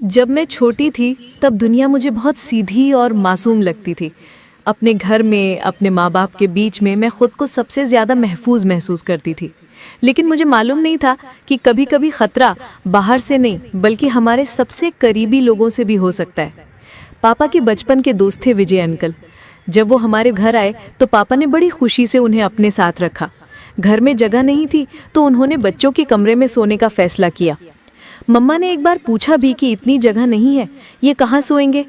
जब मैं छोटी थी तब दुनिया मुझे बहुत सीधी और मासूम लगती थी। अपने घर में अपने माँ बाप के बीच में मैं खुद को सबसे ज़्यादा महफूज महसूस करती थी। लेकिन मुझे मालूम नहीं था कि कभी कभी ख़तरा बाहर से नहीं बल्कि हमारे सबसे करीबी लोगों से भी हो सकता है। पापा के बचपन के दोस्त थे विजय अंकल। जब वो हमारे घर आए तो पापा ने बड़ी खुशी से उन्हें अपने साथ रखा। घर में जगह नहीं थी तो उन्होंने बच्चों के कमरे में सोने का फैसला किया। मम्मा ने एक बार पूछा भी कि इतनी जगह नहीं है, ये कहाँ सोएंगे?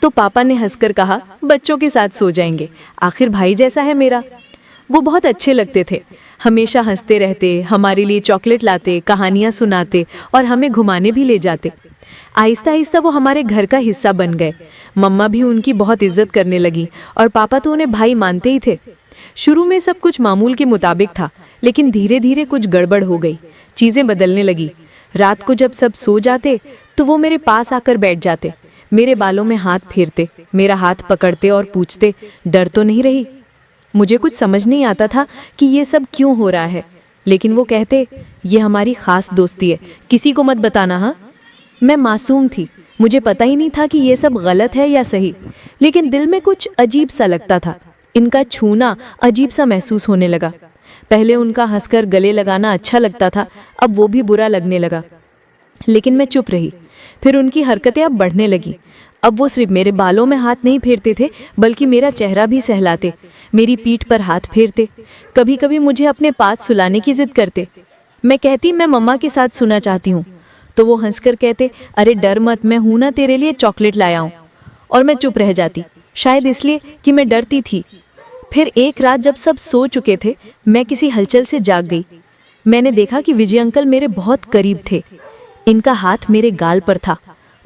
तो पापा ने हंसकर कहा, बच्चों के साथ सो जाएंगे, आखिर भाई जैसा है मेरा। वो बहुत अच्छे लगते थे, हमेशा हंसते रहते, हमारे लिए चॉकलेट लाते, कहानियाँ सुनाते और हमें घुमाने भी ले जाते। आहिस्ता आहिस्ता वो हमारे घर का हिस्सा बन गए। मम्मा भी उनकी बहुत इज्जत करने लगी और पापा तो उन्हें भाई मानते ही थे। शुरू में सब कुछ मामूल के मुताबिक था, लेकिन धीरे धीरे कुछ गड़बड़ हो गई, चीज़ें बदलने लगी। रात को जब सब सो जाते तो वो मेरे पास आकर बैठ जाते, मेरे बालों में हाथ फेरते, मेरा हाथ पकड़ते और पूछते, डर तो नहीं रही? मुझे कुछ समझ नहीं आता था कि ये सब क्यों हो रहा है, लेकिन वो कहते, ये हमारी खास दोस्ती है, किसी को मत बताना। हाँ, मैं मासूम थी, मुझे पता ही नहीं था कि ये सब गलत है या सही, लेकिन दिल में कुछ अजीब सा लगता था। इनका छूना अजीब सा महसूस होने लगा। पहले उनका हंसकर गले लगाना अच्छा लगता था, अब वो भी बुरा लगने लगा। लेकिन मैं चुप रही। फिर उनकी हरकतें अब बढ़ने लगी। अब वो सिर्फ मेरे बालों में हाथ नहीं फेरते थे, बल्कि मेरा चेहरा भी सहलाते, मेरी पीठ पर हाथ फेरते। कभी कभी मुझे अपने पास सुलाने की जिद करते। मैं कहती, मैं मम्मा के साथ सोना चाहती हूँ, तो वो हंसकर कहते, अरे डर मत, मैं हूं ना तेरे लिए चॉकलेट लाया हूँ। और मैं चुप रह जाती, शायद इसलिए कि मैं डरती थी। फिर एक रात जब सब सो चुके थे, मैं किसी हलचल से जाग गई। मैंने देखा कि विजय अंकल मेरे बहुत करीब थे। इनका हाथ मेरे गाल पर था।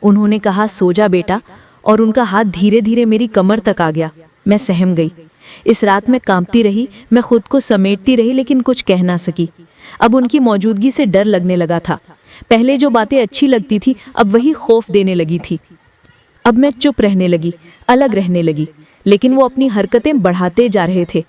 उन्होंने कहा, सो जा बेटा, और उनका हाथ धीरे धीरे मेरी कमर तक आ गया। मैं सहम गई। इस रात मैं कांपती रही, मैं खुद को समेटती रही, लेकिन कुछ कह ना सकी। अब उनकी मौजूदगी से डर लगने लगा था। पहले जो बातें अच्छी लगती थी, अब वही खौफ देने लगी थी। अब मैं चुप रहने लगी, अलग रहने लगी, लेकिन वो अपनी हरकतें बढ़ाते जा रहे थे।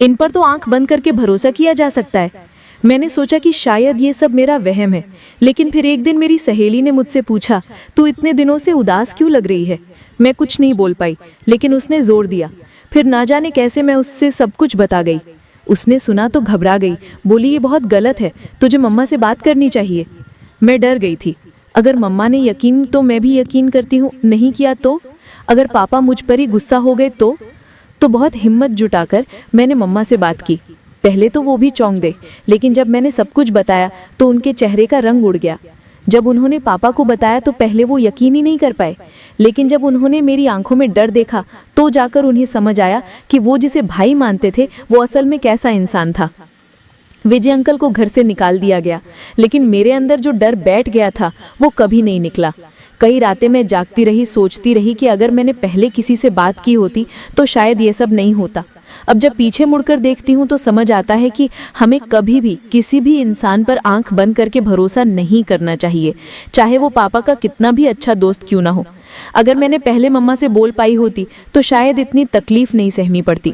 इन पर तो आंख बंद करके भरोसा किया जा सकता है। मैंने सोचा कि शायद ये सब मेरा वहम है, लेकिन फिर एक दिन मेरी सहेली ने मुझसे पूछा, तू इतने दिनों से उदास क्यों लग रही है? मैं कुछ नहीं बोल पाई, लेकिन उसने जोर दिया। फिर ना जाने कैसे मैं उससे सब कुछ बता गई। उसने सुना तो घबरा गई, बोली, ये बहुत गलत है, तुझे मम्मा से बात करनी चाहिए। मैं डर गई थी। अगर मम्मा ने यकीन तो मैं भी यकीन करती हूँ, नहीं किया तो? अगर पापा मुझ पर ही गुस्सा हो गए तो बहुत हिम्मत जुटाकर मैंने मम्मा से बात की। पहले तो वो भी चौंक गए, लेकिन जब मैंने सब कुछ बताया तो उनके चेहरे का रंग उड़ गया। जब उन्होंने पापा को बताया तो पहले वो यकीन ही नहीं कर पाए, लेकिन जब उन्होंने मेरी आंखों में डर देखा तो जाकर उन्हें समझ आया कि वो जिसे भाई मानते थे वो असल में कैसा इंसान था। विजय अंकल को घर से निकाल दिया गया, लेकिन मेरे अंदर जो डर बैठ गया था वो कभी नहीं निकला। कई रातें मैं जागती रही, सोचती रही कि अगर मैंने पहले किसी से बात की होती तो शायद ये सब नहीं होता। अब जब पीछे मुड़कर देखती हूँ तो समझ आता है कि हमें कभी भी किसी भी इंसान पर आंख बंद करके भरोसा नहीं करना चाहिए, चाहे वो पापा का कितना भी अच्छा दोस्त क्यों ना हो। अगर मैंने पहले मम्मा से बोल पाई होती तो शायद इतनी तकलीफ नहीं सहनी पड़ती।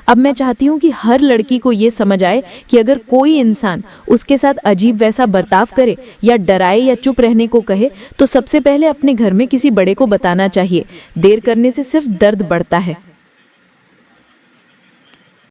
अब मैं चाहती हूँ कि हर लड़की को ये समझ आए कि अगर कोई इंसान उसके साथ अजीब वैसा बर्ताव करे या डराए या चुप रहने को कहे तो सबसे पहले अपने घर में किसी बड़े को बताना चाहिए। देर करने से सिर्फ दर्द बढ़ता है।